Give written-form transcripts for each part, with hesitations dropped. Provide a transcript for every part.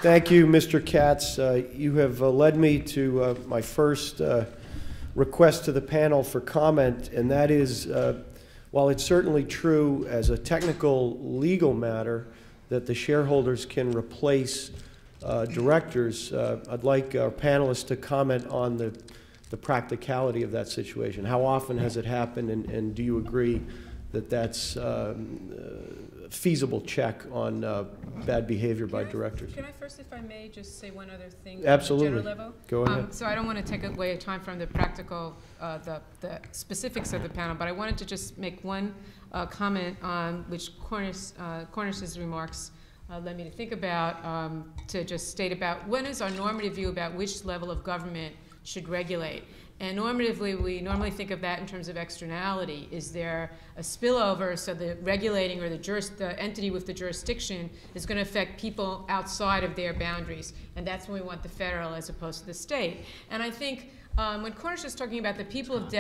Thank you, Mr. Katz. You have led me to my first request to the panel for comment, and that is, while it's certainly true as a technical legal matter that the shareholders can replace directors, I'd like our panelists to comment on the practicality of that situation. How often has it happened, and do you agree that that's a feasible check on bad behavior by directors? Can I first, if I may, just say one other thing? Absolutely. On the general level? Go ahead. So I don't want to take away time from the practical, the specifics of the panel, but I wanted to just make one comment on which Cornish's remarks led me to think about, to just state about when is our normative view about which level of government should regulate. And normatively, we normally think of that in terms of externality. Is there a spillover so the regulating or the entity with the jurisdiction is going to affect people outside of their boundaries? And that's when we want the federal as opposed to the state. And I think when Cornish is talking about the people of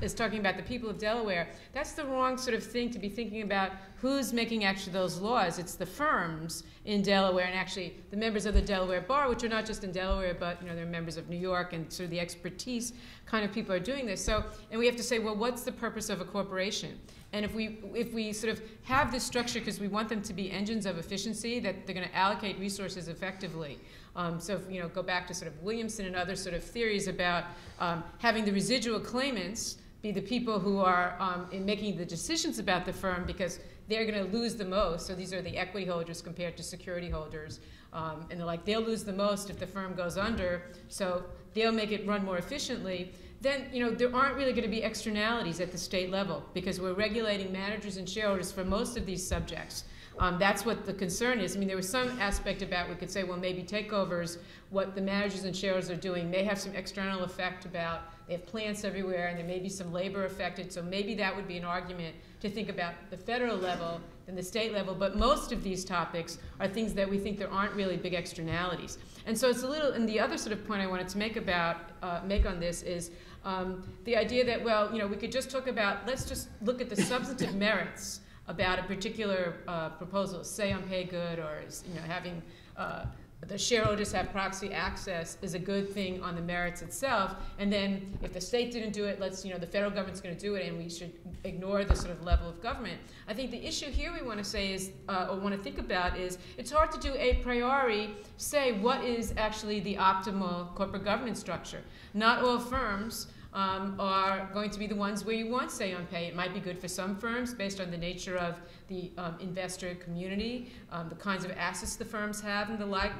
is talking about the people of Delaware, that's the wrong sort of thing to be thinking about who's making actually those laws. It's the firms in Delaware and actually the members of the Delaware Bar, which are not just in Delaware, but they're members of New York, and sort of the expertise kind of people are doing this. So, and we have to say, well, what's the purpose of a corporation? And if we sort of have this structure because we want them to be engines of efficiency, that they're going to allocate resources effectively. So if, go back to sort of Williamson and other sort of theories about having the residual claimants be the people who are in making the decisions about the firm because they're going to lose the most. So these are the equity holders compared to security holders. And they're like, they'll lose the most if the firm goes under, so they'll make it run more efficiently. Then there aren't really going to be externalities at the state level because we're regulating managers and shareholders for most of these subjects. That's what the concern is. I mean, there was some aspect about, we could say, well, maybe takeovers, what the managers and shareholders are doing may have some external effect about, they have plants everywhere and there may be some labor affected, so maybe that would be an argument to think about the federal level than the state level. But most of these topics are things that we think there aren't really big externalities. And so it's a little, and the other sort of point I wanted to make on this is the idea that, well, we could just talk about, let's just look at the substantive merits about a particular proposal, say on pay good, or having the shareholders have proxy access is a good thing on the merits itself. And then if the state didn't do it, the federal government's going to do it, and we should ignore the sort of level of government. I think the issue here we want to say is, or want to think about is, it's hard to do a priori say what is actually the optimal corporate governance structure. Not all firms are going to be the ones where you want say on pay. It might be good for some firms based on the nature of the investor community, the kinds of assets the firms have, and the like.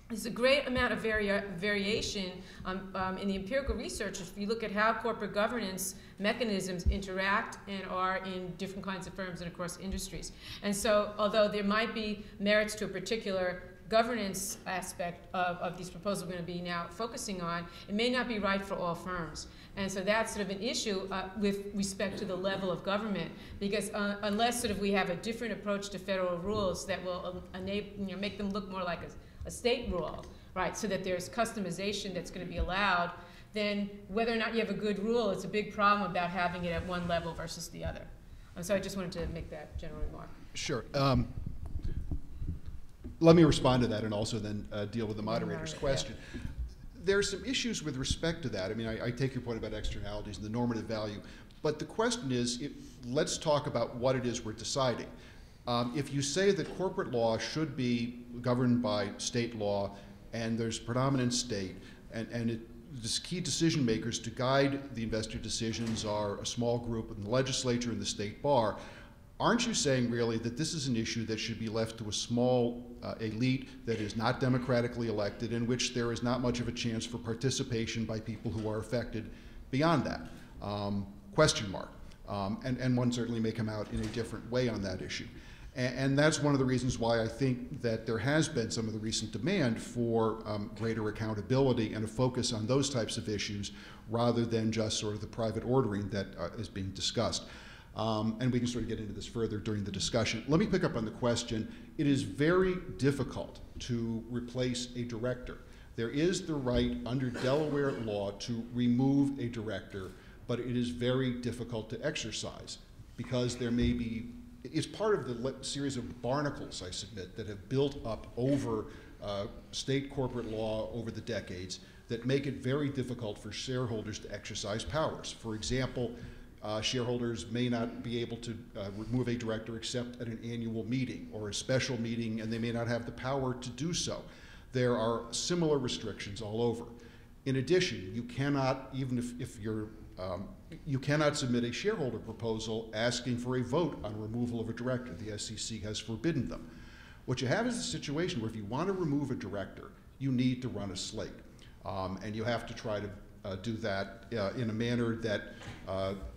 There's a great amount of variation in the empirical research if you look at how corporate governance mechanisms interact and are in different kinds of firms and across industries. And so although there might be merits to a particular governance aspect of these proposals we're going to be now focusing on, it may not be right for all firms. And so that's sort of an issue with respect to the level of government, because unless sort of we have a different approach to federal rules that will enable, make them look more like a state rule, right, so that there's customization that's going to be allowed, then whether or not you have a good rule, it's a big problem about having it at one level versus the other. And so I just wanted to make that general remark. Sure. Let me respond to that and also then deal with the moderator's question. Yeah. There are some issues with respect to that. I mean, I take your point about externalities and the normative value, but the question is, let's talk about what it is we're deciding. If you say that corporate law should be governed by state law and there's predominant state, and the key decision makers to guide the investor decisions are a small group in the legislature and the state bar, aren't you saying really that this is an issue that should be left to a small elite that is not democratically elected, in which there is not much of a chance for participation by people who are affected beyond that? Question mark. And one certainly may come out in a different way on that issue. And that's one of the reasons why I think that there has been some of the recent demand for greater accountability and a focus on those types of issues rather than just sort of the private ordering that is being discussed. And we can sort of get into this further during the discussion. Let me pick up on the question. It is very difficult to replace a director. There is the right under Delaware law to remove a director, but it is very difficult to exercise because there may be is part of the series of barnacles, I submit, that have built up over state corporate law over the decades that make it very difficult for shareholders to exercise powers. For example, shareholders may not be able to remove a director except at an annual meeting or a special meeting, and they may not have the power to do so. There are similar restrictions all over. In addition, you cannot, even if you're, you cannot submit a shareholder proposal asking for a vote on removal of a director. The SEC has forbidden them. What you have is a situation where if you want to remove a director, you need to run a slate. And you have to try to do that in a manner that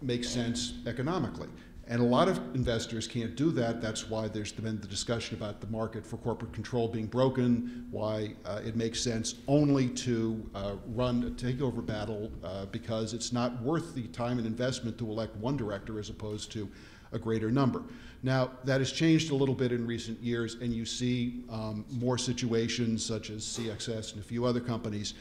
makes sense economically. And a lot of investors can't do that. That's why there's been the discussion about the market for corporate control being broken, why it makes sense only to run a takeover battle because it's not worth the time and investment to elect one director as opposed to a greater number. Now, that has changed a little bit in recent years, and you see more situations such as CXS and a few other companies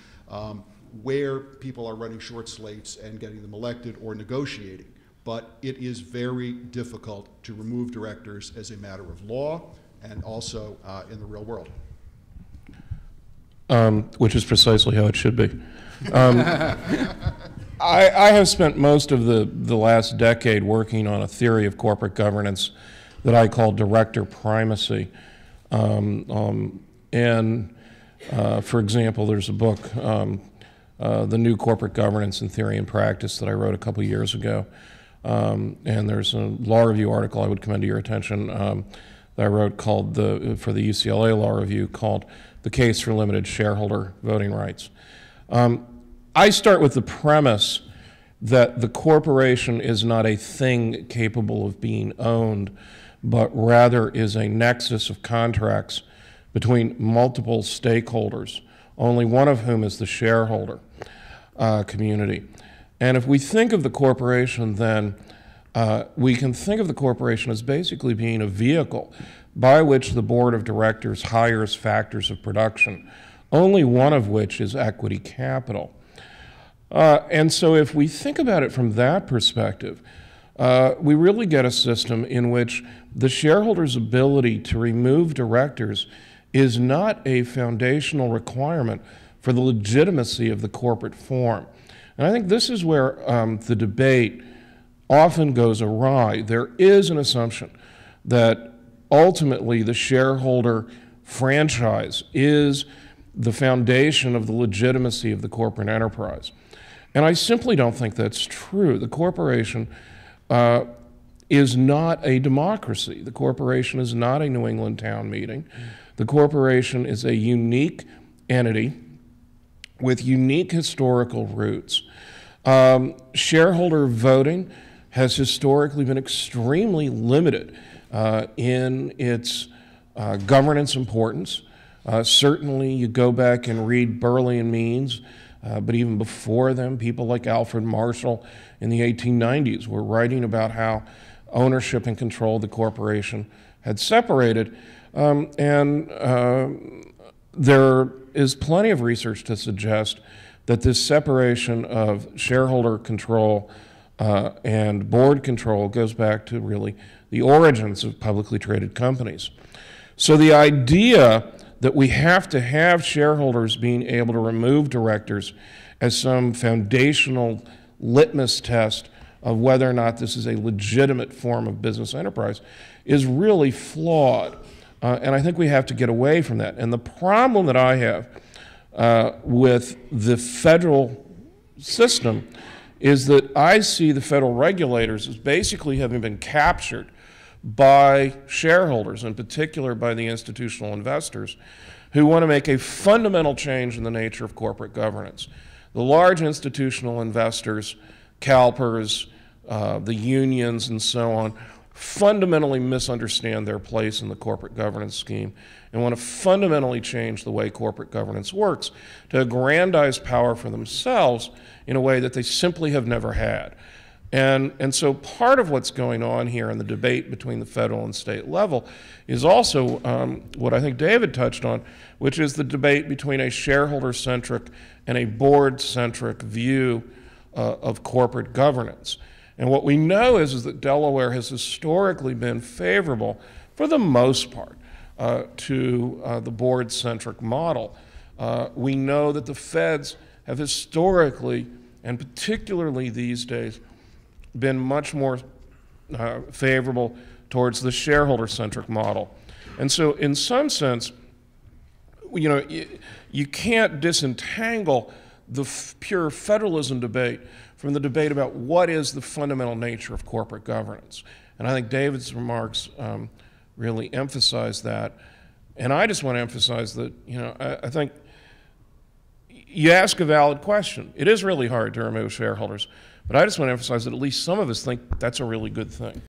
where people are running short slates and getting them elected or negotiating. But it is very difficult to remove directors as a matter of law and also in the real world. Which is precisely how it should be. I have spent most of the last decade working on a theory of corporate governance that I call director primacy. For example, there's a book, The New Corporate Governance in Theory and Practice, that I wrote a couple years ago. And there's a law review article I would commend to your attention that I wrote called for the UCLA Law Review called The Case for Limited Shareholder Voting Rights. I start with the premise that the corporation is not a thing capable of being owned, but rather is a nexus of contracts between multiple stakeholders, only one of whom is the shareholder community. And if we think of the corporation then, we can think of the corporation as basically being a vehicle by which the board of directors hires factors of production, only one of which is equity capital. And so if we think about it from that perspective, we really get a system in which the shareholder's ability to remove directors is not a foundational requirement for the legitimacy of the corporate form. And I think this is where the debate often goes awry. There is an assumption that ultimately the shareholder franchise is the foundation of the legitimacy of the corporate enterprise. And I simply don't think that's true. The corporation is not a democracy. The corporation is not a New England town meeting. The corporation is a unique entity with unique historical roots. Shareholder voting has historically been extremely limited in its governance importance. Certainly, you go back and read Burley and Means, but even before them, people like Alfred Marshall in the 1890s were writing about how ownership and control of the corporation had separated. There is plenty of research to suggest that this separation of shareholder control and board control goes back to really the origins of publicly traded companies. So the idea that we have to have shareholders being able to remove directors as some foundational litmus test of whether or not this is a legitimate form of business enterprise is really flawed. And I think we have to get away from that. And the problem that I have with the federal system is that I see the federal regulators as basically having been captured by shareholders, in particular by the institutional investors, who want to make a fundamental change in the nature of corporate governance. The large institutional investors, CalPERS, the unions, and so on, fundamentally misunderstand their place in the corporate governance scheme and want to fundamentally change the way corporate governance works to aggrandize power for themselves in a way that they simply have never had. And so part of what's going on here in the debate between the federal and state level is also what I think David touched on, which is the debate between a shareholder-centric and a board-centric view of corporate governance. And what we know is that Delaware has historically been favorable, for the most part, to the board-centric model. We know that the feds have historically, and particularly these days, been much more favorable towards the shareholder-centric model. And so in some sense, you can't disentangle the pure federalism debate from the debate about what is the fundamental nature of corporate governance. And I think David's remarks really emphasize that. And I just want to emphasize that, I think you ask a valid question. It is really hard to remove shareholders, but I just want to emphasize that at least some of us think that's a really good thing.